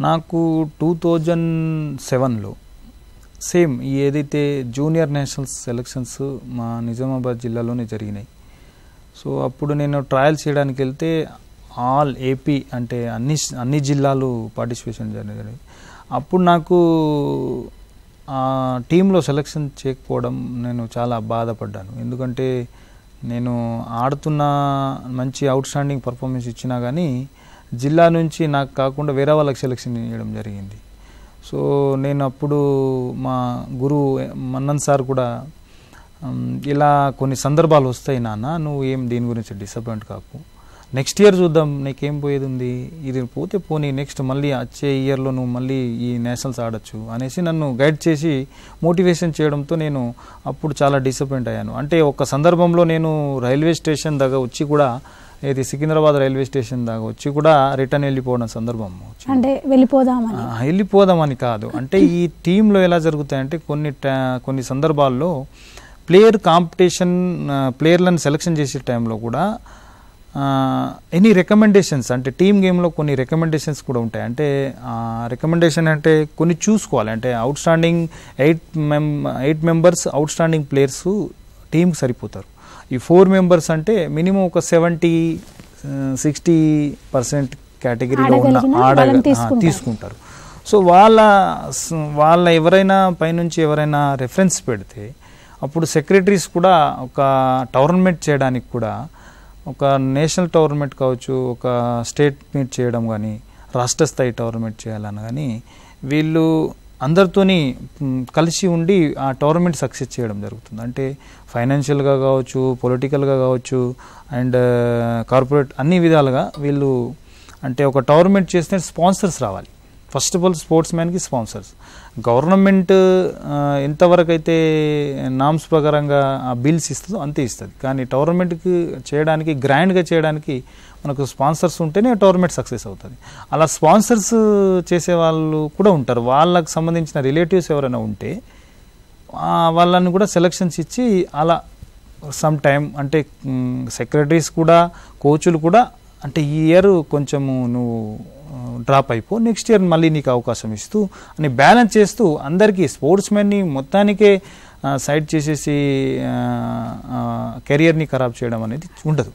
నాకు 2007లో సేమ్ ఏదైతే junior national selections మా నిజామాబాద్ జిల్లాలోనే జరిగినాయి. సో అప్పుడు నేను ట్రయల్స్ చేయడానికి వెళ్తే ఆల్ ఏపీ అంటే అన్ని జిల్లాలు పార్టిసిపేషన్ జరిగాయి. అప్పుడు నాకు టీంలో సెలక్షన్ చేయకపోవడం నేను చాలా బాధపడ్డాను. ఎందుకంటే నేను ఆడుతున్న మంచి అవుట్ స్టాండింగ్ పర్ఫార్మెన్స్ ఇచ్చినా కానీ జిల్లా నుంచి నాకు కాకుండా వేరే వాళ్ళకి సెలక్షన్ చేయడం జరిగింది. సో నేను అప్పుడు మా గురువు మన్నన్ సార్ కూడా ఇలా కొన్ని సందర్భాలు వస్తాయి నాన్న, నువ్వు ఏం దీని గురించి డిసప్పాయింట్ కాకు, నెక్స్ట్ ఇయర్ చూద్దాం, నీకేం పోయేది ఉంది, ఇది పోతే పోనీ నెక్స్ట్ మళ్ళీ వచ్చే ఇయర్లో నువ్వు మళ్ళీ ఈ నేషనల్స్ ఆడచ్చు అనేసి నన్ను గైడ్ చేసి మోటివేషన్ చేయడంతో నేను అప్పుడు చాలా డిసప్పాయింట్ అయ్యాను. అంటే ఒక సందర్భంలో నేను రైల్వే స్టేషన్ దగ్గర వచ్చి కూడా ఇది సికింద్రాబాద్ రైల్వే స్టేషన్ దాకా వచ్చి కూడా రిటర్న్ వెళ్ళిపోవడం సందర్భం. అంటే వెళ్ళిపోదామని కాదు, అంటే ఈ టీంలో ఎలా జరుగుతాయంటే కొన్ని సందర్భాల్లో ప్లేయర్లను సెలెక్షన్ చేసే టైంలో కూడా ఎనీ రికమెండేషన్స్ అంటే టీమ్ గేమ్లో కొన్ని రికమెండేషన్స్ కూడా ఉంటాయి. అంటే రికమెండేషన్ అంటే కొన్ని చూసుకోవాలి. అంటే out standing 8 members out standing players టీంకి సరిపోతారు. ఈ 4 మెంబర్స్ అంటే మినిమం ఒక 70-60% కేటగిరీలో ఉన్న తీసుకుంటారు. సో వాళ్ళ ఎవరైనా పైనుంచి ఎవరైనా రెఫరెన్స్ పెడితే అప్పుడు సెక్రటరీస్ కూడా ఒక టోర్నమెంట్ చేయడానికి కూడా ఒక నేషనల్ టోర్నమెంట్ కావచ్చు, ఒక స్టేట్ మీట్ చేయడం కానీ, రాష్ట్ర స్థాయి టోర్నమెంట్ చేయాలని కానీ వీళ్ళు అందరితోని కలిసి ఉండి ఆ టోర్నమెంట్ సక్సెస్ చేయడం జరుగుతుంది. అంటే ఫైనాన్షియల్గా కావచ్చు, పొలిటికల్గా కావచ్చు, అండ్ కార్పొరేట్ అన్ని విధాలుగా వీళ్ళు అంటే ఒక టోర్నమెంట్ చేస్తే స్పాన్సర్స్ రావాలి. ఫస్ట్ ఆఫ్ ఆల్ స్పోర్ట్స్ మ్యాన్కి స్పాన్సర్స్, గవర్నమెంట్ ఎంతవరకు అయితే నామ్స్ ప్రకారంగా ఆ బిల్స్ ఇస్తుందో అంతే ఇస్తుంది. కానీ టోర్నమెంట్కి చేయడానికి గ్రాండ్గా చేయడానికి మనకు స్పాన్సర్స్ ఉంటేనే టోర్నమెంట్ సక్సెస్ అవుతుంది. అలా స్పాన్సర్స్ చేసే వాళ్ళు కూడా ఉంటారు. వాళ్ళకు సంబంధించిన రిలేటివ్స్ ఎవరైనా ఉంటే వాళ్ళని కూడా సెలక్షన్స్ ఇచ్చి అలా సమ్ టైం అంటే సెక్రటరీస్ కూడా కోచ్లు కూడా అంటే ఈ ఇయర్ కొంచెము నువ్వు డ్రాప్ అయిపో, నెక్స్ట్ ఇయర్ మళ్ళీ నీకు అవకాశం ఇస్తూ అని బ్యాలెన్స్ చేస్తూ అందరికీ స్పోర్ట్స్ మ్యాన్ని మొత్తానికే సైడ్ చేసేసి కెరియర్ని ఖరాబ్ చేయడం అనేది ఉండదు.